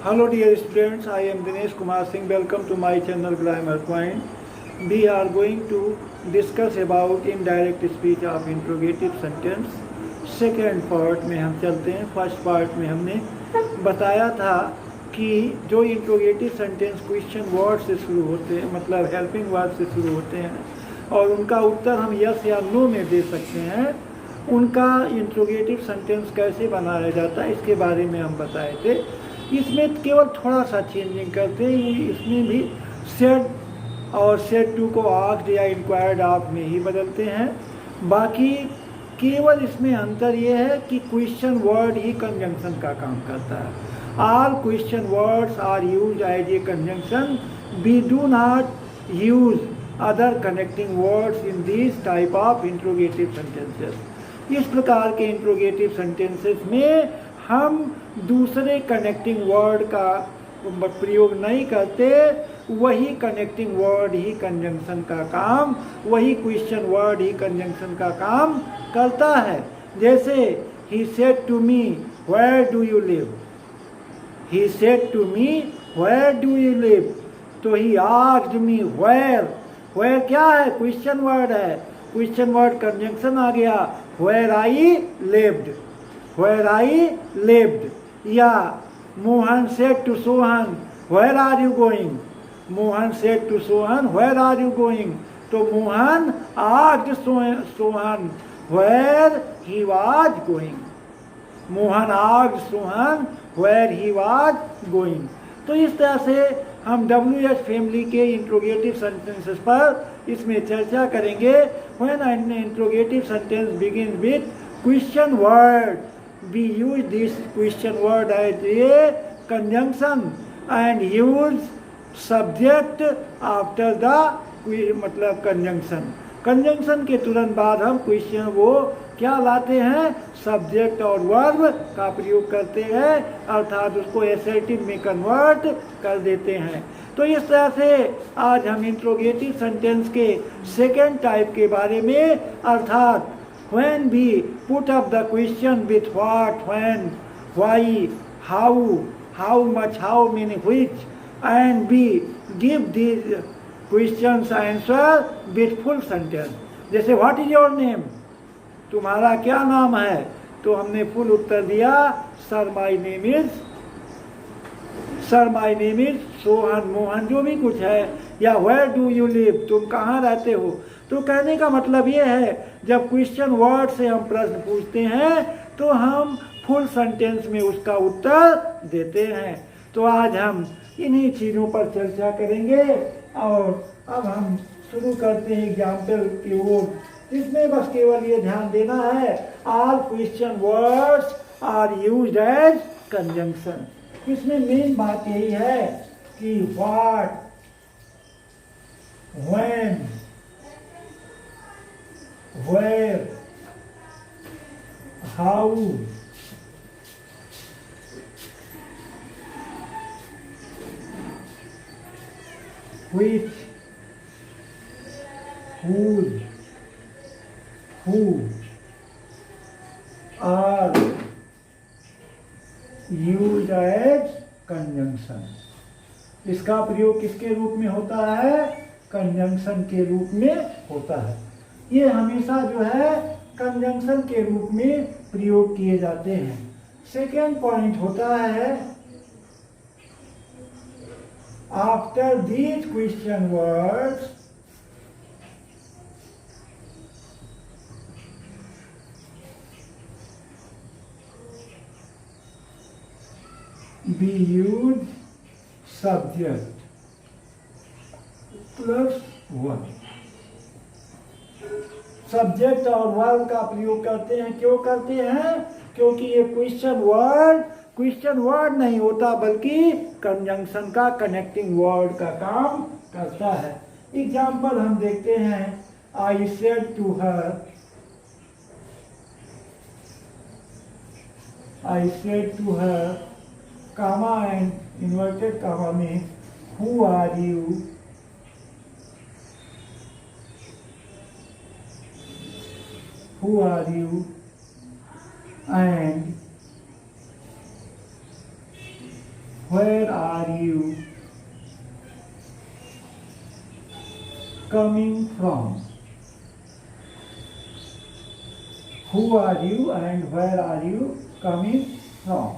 Hello dear students, I am Dinesh Kumar Singh. Welcome to my channel Grammar Point. We are going to discuss about indirect speech of interrogative sentence. Second part में हम चलते हैं. First part में हमने बताया था कि जो इंट्रोगेटिव सेंटेंस क्वेश्चन वर्ड से शुरू होते हैं, मतलब हेल्पिंग वर्ड से शुरू होते हैं और उनका उत्तर हम यस या नो में दे सकते हैं, उनका इंट्रोगेटिव सेंटेंस कैसे बनाया जाता है इसके बारे में हम बताए थे. इसमें केवल थोड़ा सा चेंजिंग करते हैं. इसमें भी सेड और सेड टू को आस्क्ड या इंक्वायर्ड ऑफ में ही बदलते हैं. बाकी केवल इसमें अंतर ये है कि क्वेश्चन वर्ड ही कंजंक्शन का काम करता है. All question words are use as a conjunction. We do not use other connecting words in this type of interrogative sentences. इस प्रकार के इंट्रोगेटिव सेंटेंसेस में हम दूसरे कनेक्टिंग वर्ड का प्रयोग नहीं करते. वही कनेक्टिंग वर्ड ही कंजंक्शन का काम, वही क्वेश्चन वर्ड ही कंजंक्शन का काम करता है. जैसे he said to me where do you live. He said to me where do you live. तो he asked me where. Where क्या है? क्वेश्चन वर्ड है. क्वेश्चन वर्ड कंजंक्शन आ गया. Where I lived. Where I lived. या Mohan said to Sohan where are you going. Mohan said to Sohan where are you going. तो Mohan asked Sohan where he was going. Mohan asked Sohan where he was going. तो इस तरह से हम WH family के इंट्रोगेटिव सेंटेंसेस पर इसमें चर्चा करेंगे. When an interrogative sentence begins with question word, we use this question word as a conjunction and use subject after the मतलब conjunction. कंजंक्शन के तुरंत बाद हम क्वेश्चन वो क्या लाते हैं? सब्जेक्ट और वर्ब का प्रयोग करते हैं, अर्थात उसको एसर्टिव में कन्वर्ट कर देते हैं. तो इस तरह से आज हम इंट्रोगेटिव सेंटेंस के सेकेंड टाइप के बारे में, अर्थात when we put up the question with what, when, why, how much, how many, which, and we give these questions answer with full sentence. जैसे what is your name, तुम्हारा क्या नाम है, तो हमने फुल उत्तर दिया sir my name is Sohan, Mohan, जो भी कुछ है. या वेयर डू यू लिव, तुम कहाँ रहते हो. तो कहने का मतलब ये है, जब क्वेश्चन वर्ड से हम प्रश्न पूछते हैं तो हम फुल सेंटेंस में उसका उत्तर देते हैं. तो आज हम इन्हीं चीज़ों पर चर्चा करेंगे और अब हम शुरू करते हैं एग्जाम्पल की ओर. इसमें बस केवल ये ध्यान देना है, all question words are used as conjunction. इसमें मेन बात यही है कि what, when, where, how, which, whose, who are used as conjunction. इसका प्रयोग किसके रूप में होता है? कंजंक्शन के रूप में होता है. ये हमेशा जो है कंजंक्शन के रूप में प्रयोग किए जाते हैं. सेकेंड पॉइंट होता है, after these question words B use subject plus one. Subject और वर्ब का प्रयोग करते हैं. क्यों करते हैं? क्योंकि ये क्वेश्चन वर्ड नहीं होता बल्कि कंजंक्शन का, कनेक्टिंग वर्ड का काम करता है. एग्जाम्पल हम देखते हैं. I said to her, comma and inverted comma में who are you, and where are you coming from? Who are you and where are you coming from?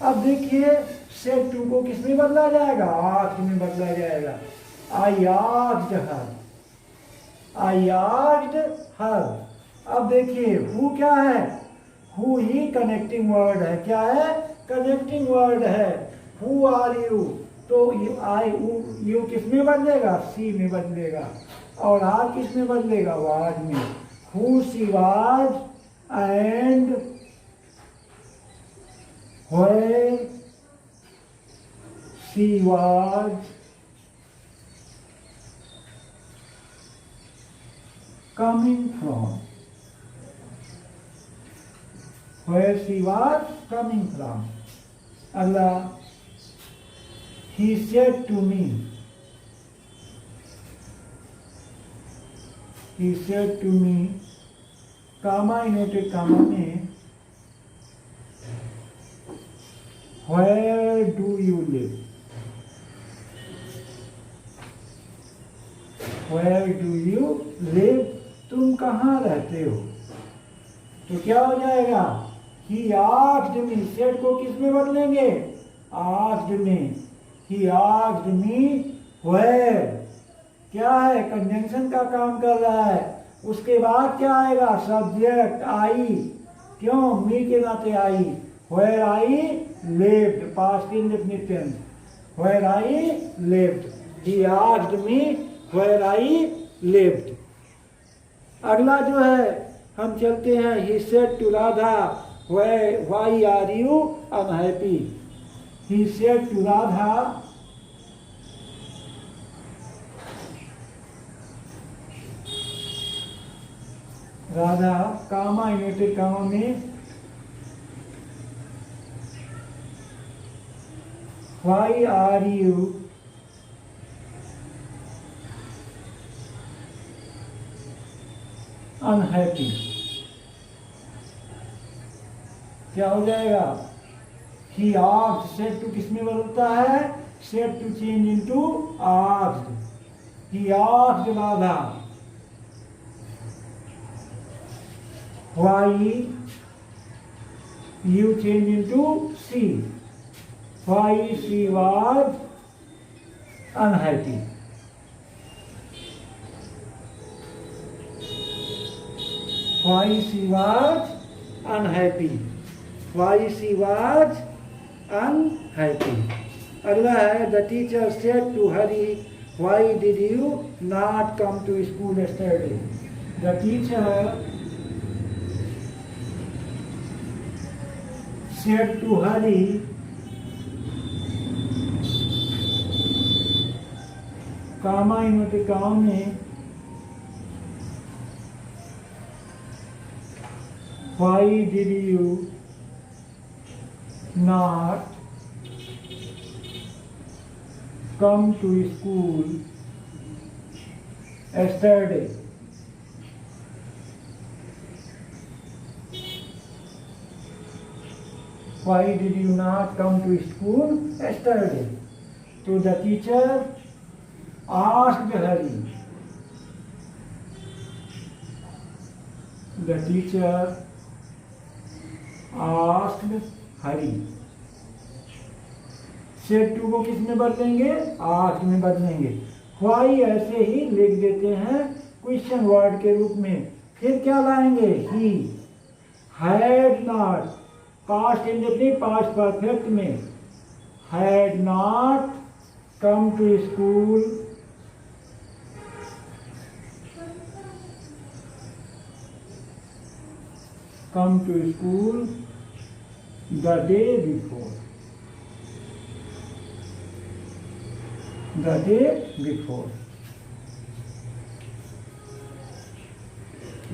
अब देखिए सेट टू को किसमें बदला जाएगा? आस्क्ड में बदला जाएगा। I asked her. I asked her. अब देखिए हु क्या है? हु ही कनेक्टिंग वर्ड है। क्या है? कनेक्टिंग वर्ड है। हु आर यू, तो यू किस में बदलेगा? सी में बदलेगा। और आर किस में बदलेगा? वाज में। Who she was and where she was coming from. Where she was coming from. Allah, he said to me. He said to me. Comma inverted comma में Where do you live? Where do you live? तुम कहाँ रहते हो? तो क्या हो जाएगा? He asked me. Said को किस में बदलेंगे? Asked में. He asked me where. क्या है? कंजंक्शन का काम कर रहा है। उसके बाद क्या आएगा? Subject I. क्यों? मी के नाते आई। Where I lived, past indefinite tense. Where I lived. He asked me where I lived. अगला जो है हम चलते हैं। He said to Radha, why are you unhappy? He said to Radha, Radha comma inverted comma में Why are you unhappy? क्या हो जाएगा? He asked. Said to किस में बदलता है? Said to change into asked. He asked Radha. Why you change into she. Why she was unhappy. Why she was unhappy. Why she was unhappy. अगला है the teacher said to Hari, why did you not come to school yesterday? The teacher said to Hari, comma inverted comma में why did you not come to school yesterday? Why did you not come to school yesterday? So the teacher asked Hari. The teacher asked Hari. Said to को किस में बदलेंगे? asked में बदलेंगे। why ऐसे ही लिख देते हैं क्वेश्चन वर्ड के रूप में। फिर क्या लाएंगे? he had not, past indefinite past perfect में had not come to school the day before. The day before.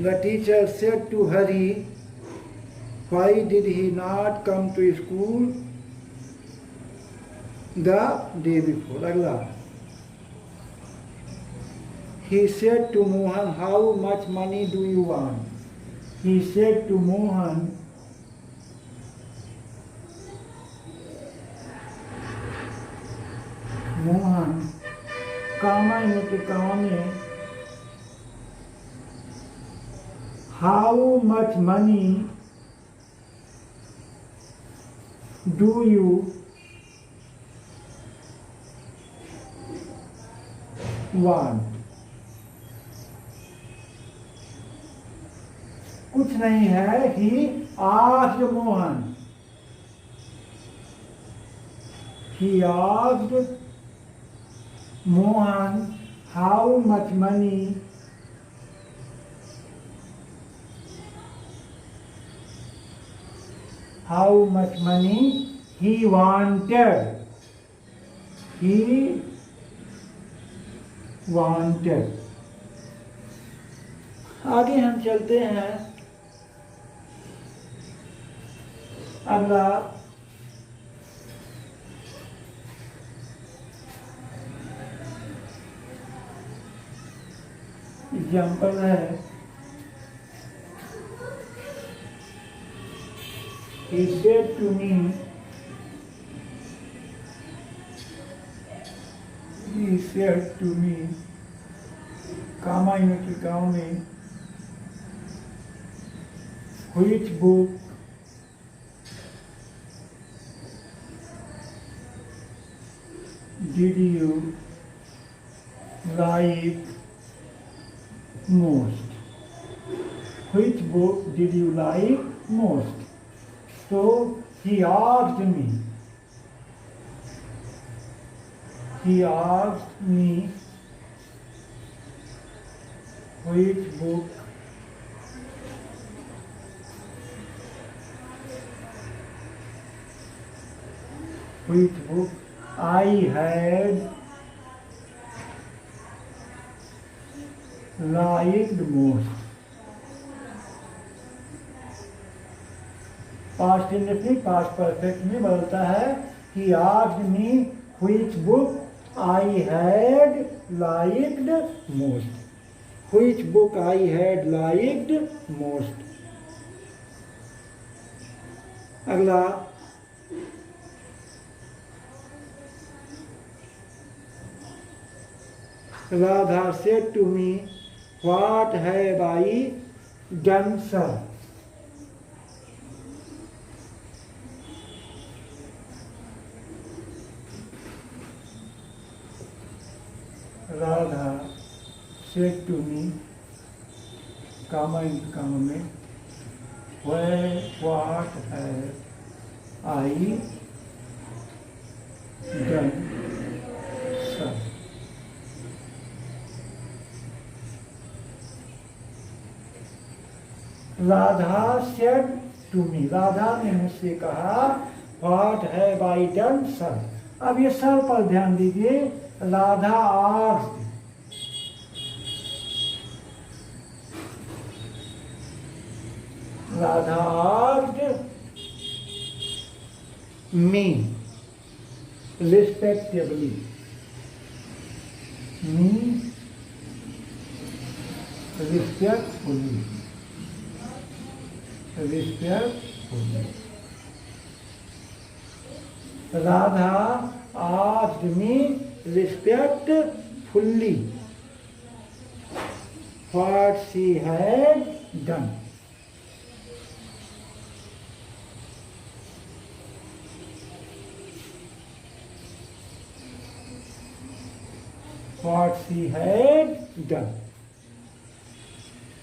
The teacher said to Hari, why did he not come to school the day before? अगला, he said to Mohan, how much money do you want? He said to Mohan, Mohan comma unit काम में how much money do you want. कुछ नहीं है, he asked Mohan, he asked Mohan how much money he wanted. आगे हम चलते हैं। अगला एग्जाम्पल है, he said to me, comma unit गाँव में, which book did you like most? Which book did you like most? So he asked me which book I had liked most. Past indefinite past perfect में बदलता है। He asked me which book I had liked most. Which book I had liked most. अगला Radha said to me, what have I done, sir? Radha said to me, comma में, what have I done, sir? Radha said to me, Radha ने मुझसे कहा, what have I done, sir? अब ये sir पर ध्यान दीजिए। Radha asked, me respectively, respectfully. Radha asked me respectfully what she had done.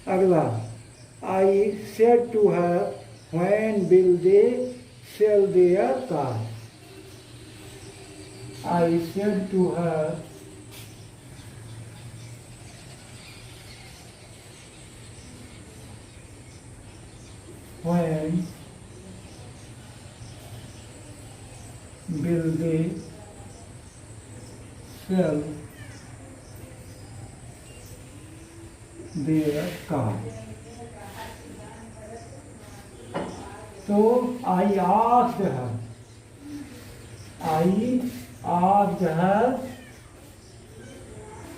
अगला, I said to her, when will they sell their car? I said to her, when will they sell their car? So I asked her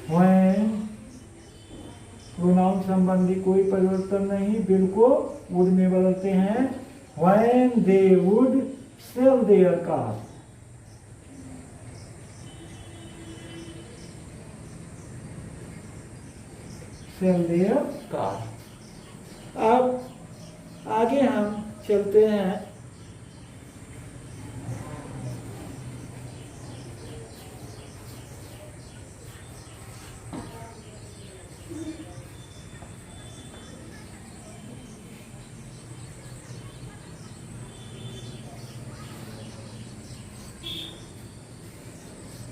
when, pronoun संबंधी कोई परिवर्तन नहीं, बिल्कुल would में बदलते हैं। when they would sell their car, sell their car. अब आगे हम चलते हैं।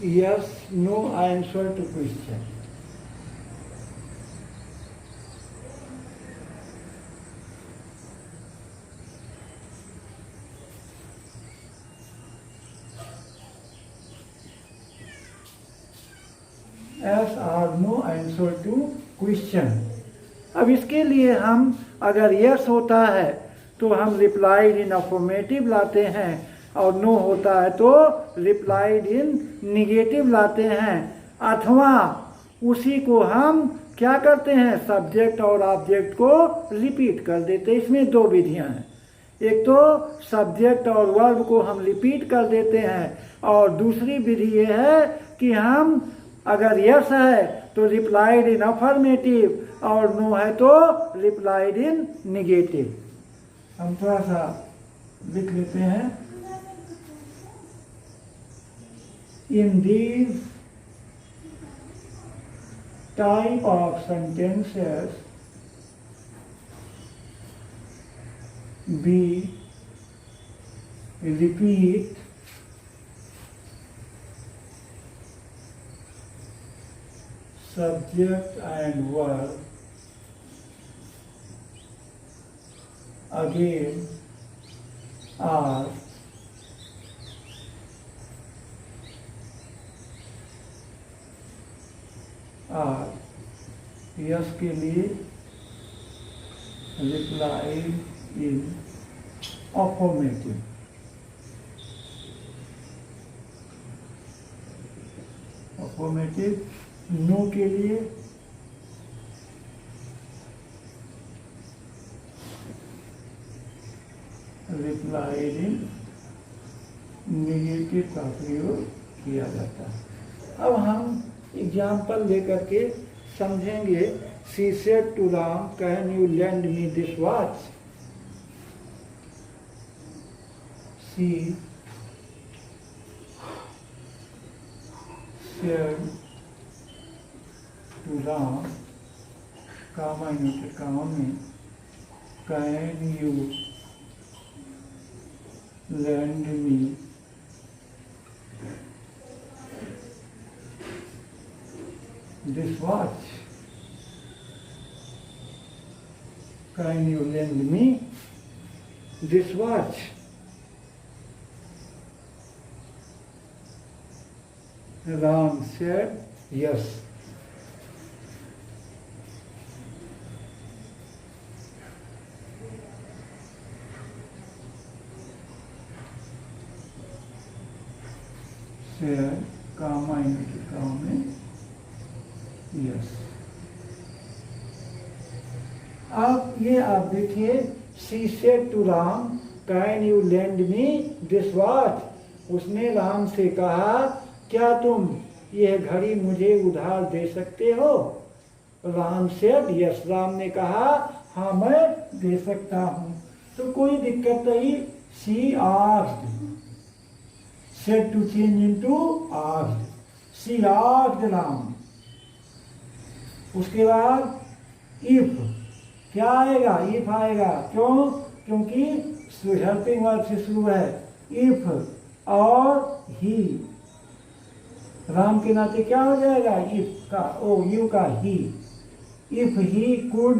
Yes, no answer to question. Yes or no answer to question. अब इसके लिए हम अगर yes होता है तो हम रिप्लाइड इन अफर्मेटिव लाते हैं, और नो होता है तो रिप्लाइड इन निगेटिव लाते हैं, अथवा उसी को हम क्या करते हैं, सब्जेक्ट और ऑब्जेक्ट को रिपीट कर देते हैं। इसमें दो विधियां हैं, एक तो सब्जेक्ट और वर्ब को हम रिपीट कर देते हैं, और दूसरी विधि ये है कि हम अगर यस है तो रिप्लाइड इन अफर्मेटिव, और नो है तो रिप्लाइड इन निगेटिव। हम थोड़ा सा लिख लेते हैं। In these type of sentences, we repeat subject and verb again or yes के लिए रिप्लाई इन अफर्मेटिव, नो के लिए रिप्लाई इन निगेटिव का प्रयोग किया जाता है। अब हम एग्जाम्पल लेकर के समझेंगे। She said to Ram, "Can you lend me this watch?" She said to Ram, comma inverted comma में, "Can you lend me this watch?" Can you lend me this watch? Ram said yes. Said comma inverted comma में yes. अब ये आप देखिए, She said to Ram, "Can you lend me this watch?" उसने राम से कहा, क्या तुम यह घड़ी मुझे उधार दे सकते हो? Ram said yes. राम ने कहा, हाँ मैं दे सकता हूँ। तो कोई दिक्कत नहीं। She asked, said to change into asked. She asked Ram. उसके बाद if क्या आएगा? इफ आएगा। क्यों? क्योंकि हेल्पिंग वर्ब से शुरू है। इफ और ही, राम के नाते क्या हो जाएगा? इफ का यू का he. If he could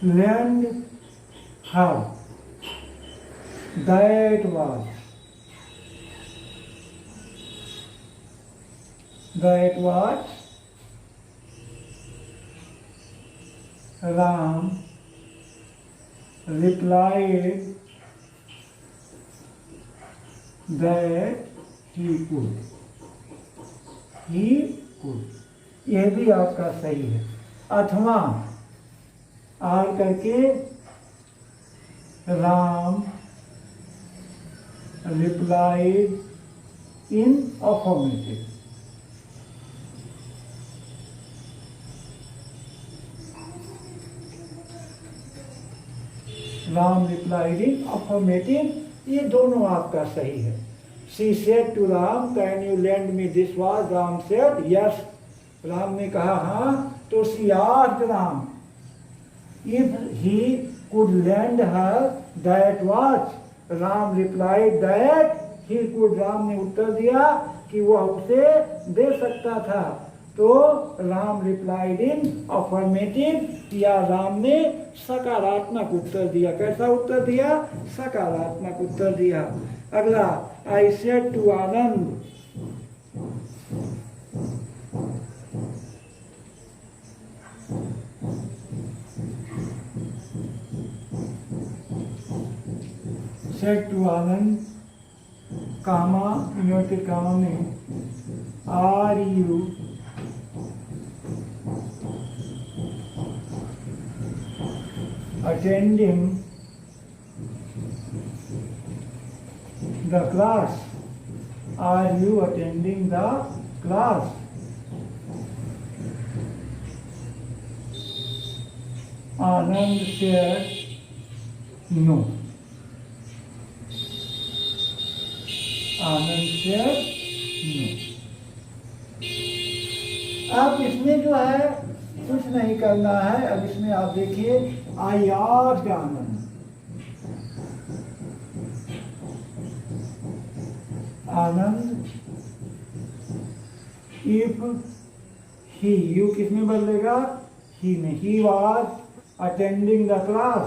lend her that was Ram replied that he could. यह भी आपका सही है। अथवा आर करके Ram replied in affirmative. Ram replied in affirmative. ये दोनों आपका सही है. She said to Ram, "Can you lend me this watch?" Ram said, "Yes." Ram ने कहा हाँ. तो she asked Ram if he could lend her that watch. Ram replied that he could. Ram ने उत्तर दिया कि वह उसे दे सकता था. तो राम रिप्लाइड इन अफर्मेटिव, या राम ने सकारात्मक उत्तर दिया. कैसा उत्तर दिया? सकारात्मक उत्तर दिया. अगला, I said to Anand, said to Anand comma inverted comma में, are you attending the class? Are you attending the class? Anand said no. Anand said no. अब इसमें जो है कुछ नहीं करना है. अब इसमें आप देखिए, I asked Anand, Anand if he, you किस में बदलेगा? ही में. He was attending the class.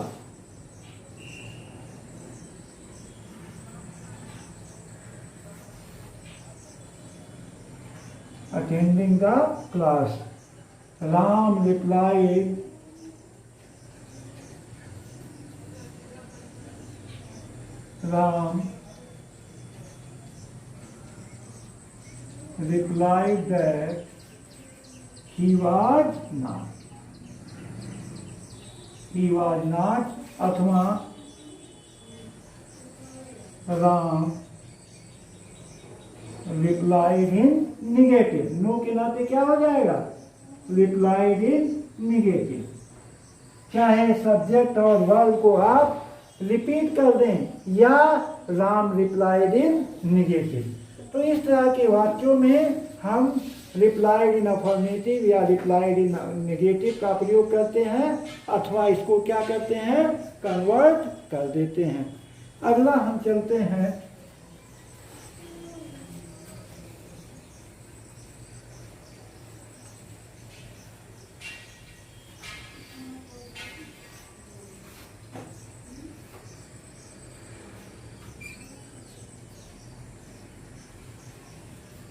Attending the class. Ram replied, Ram replied that he was not. He was not. अथवा Ram replied in negative. No के नाते क्या हो जाएगा? Replied in negative. चाहे सब्जेक्ट और वर्ब को आप रिपीट कर दें, या राम रिप्लाइड इन निगेटिव. तो इस तरह के वाक्यों में हम रिप्लाइड इन अफर्मेटिव या रिप्लाइड इन निगेटिव का प्रयोग करते हैं, अथवा इसको क्या करते हैं? कन्वर्ट कर देते हैं. अगला हम चलते हैं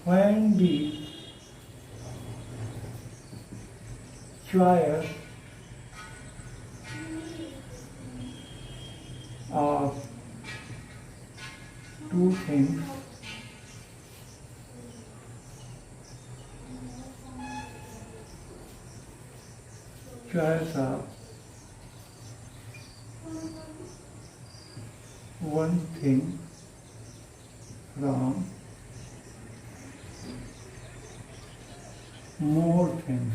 when the choice of two things choice of one thing from more things.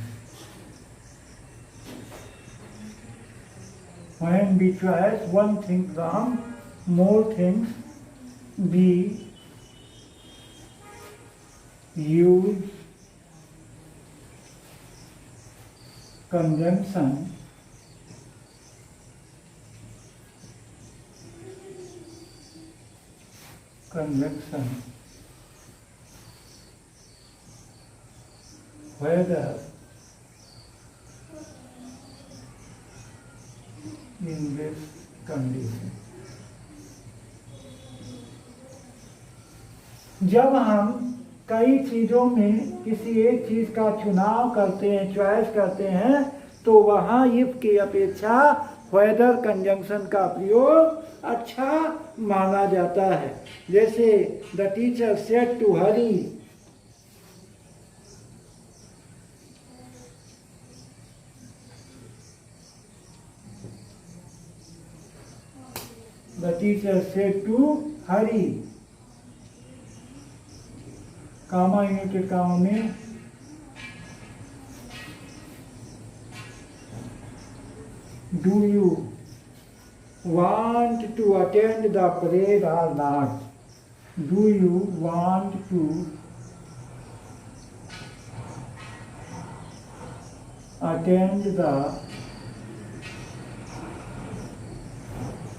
When we choose one thing from more things, we use conjunction whether in this condition. जब हम कई चीजों में किसी एक चीज का चुनाव करते हैं, चॉइस करते हैं, तो वहां इफ की अपेक्षा वेदर कंजंक्शन का प्रयोग अच्छा माना जाता है. जैसे the teacher said to Hari, the teacher said to Hari, comma inverted comma में do you want to attend the parade or not? Do you want to attend the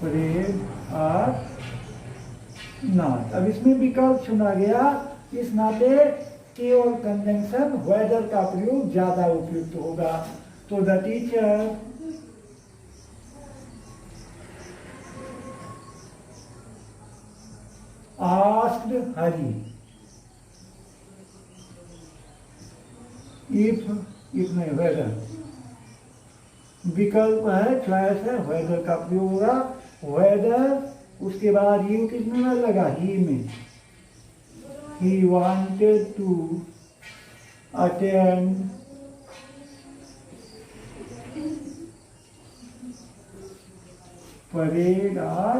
parade or not? अब इसमें विकल्प चुना गया, इस नाते केवल कंजंक्शन वेदर का प्रयोग ज्यादा उपयुक्त होगा। तो the teacher asked Hari if नहीं वेदर, विकल्प है, चॉइस है, वेदर का प्रयोग होगा। वेदर उसके बाद यू किसमें लगा, ही में। He wanted to attend parade और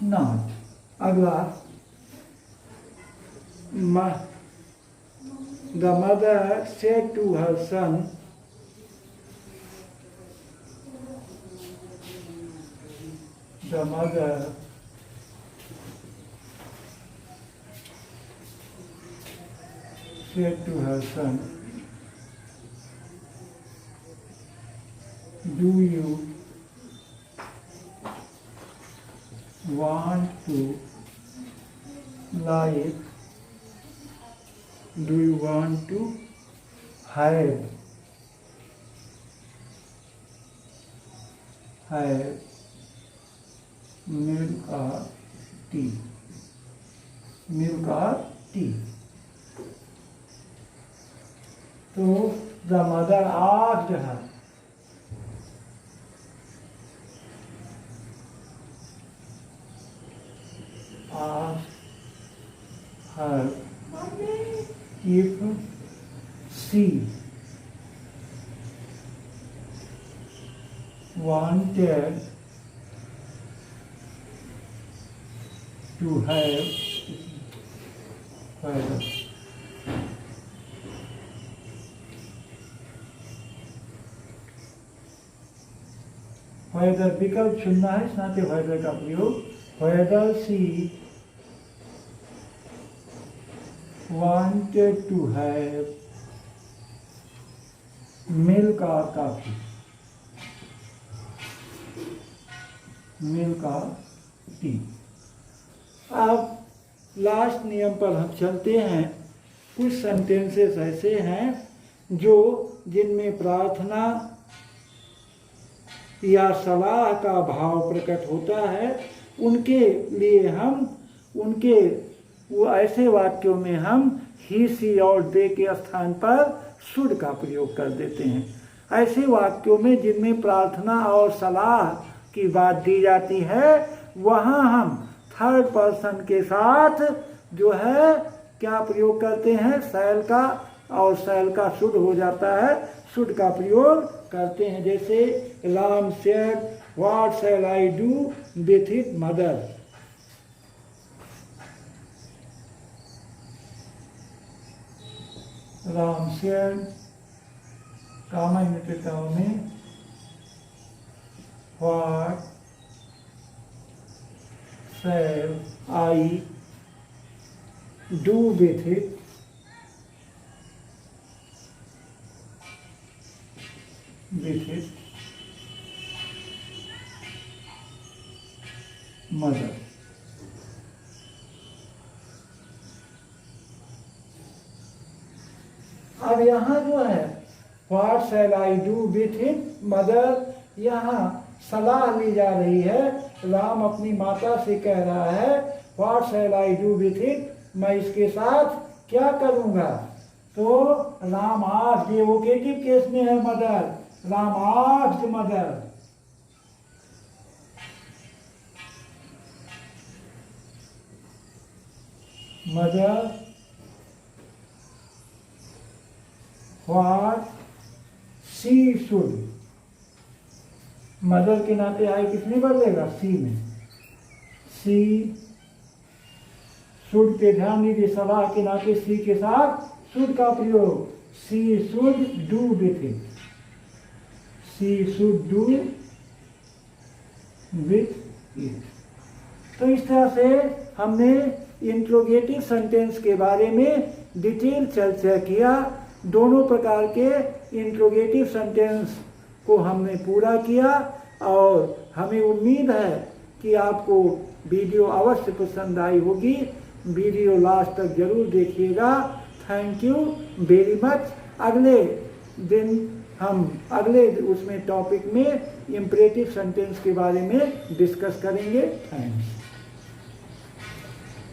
नॉट। अगला, the mother said to her son, the mother said to her son, do you want to like, do you want to have milk or tea? Milk or tea? So the mother asked her, if she wanted to have whether विकल्प चुनना है, इस नाते whether का प्रयोग। whether she wanted to have milk or coffee, milk or tea। अब last नियम पर हम चलते हैं। कुछ सेंटेंसेस ऐसे हैं जो जिनमें प्रार्थना या सलाह का भाव प्रकट होता है, उनके लिए हम उनके वो ऐसे वाक्यों में हम ही, सी और दे के स्थान पर शुड का प्रयोग कर देते हैं। ऐसे वाक्यों में जिनमें प्रार्थना और सलाह की बात दी जाती है, वहाँ हम थर्ड पर्सन के साथ जो है क्या प्रयोग करते हैं, शैल का, और शैल का शुड हो जाता है, शुड का प्रयोग करते हैं। जैसे Ram said, what shall I do with his mother. Ram said comma निकटताओं में what shall I do with it mother. अब यहाँ जो है what shall I do with his mother, यहाँ सलाह ली जा रही है। राम अपनी माता से कह रहा है what shall I do with his, मैं इसके साथ क्या करूँगा। तो राम आस्क्ड, ये वोकेटिव केस में है mother, Ram asked mother. Mother what she should, mother के नाते आई किसमें बदलेगा, सी में। सी शुड पे ध्यान दीजिए, सलाह के नाते सी के साथ शुड का प्रयोग। She should do with it, she should do with it. तो इस तरह से हमने इंट्रोगेटिव सेंटेंस के बारे में डिटेल चर्चा किया। दोनों प्रकार के इंट्रोगेटिव सेंटेंस को हमने पूरा किया और हमें उम्मीद है कि आपको वीडियो अवश्य पसंद आई होगी। वीडियो लास्ट तक जरूर देखिएगा। Thank you very much. अगले दिन हम अगले उसमें टॉपिक में इंपरेटिव सेंटेंस के बारे में डिस्कस करेंगे। थैंक्स।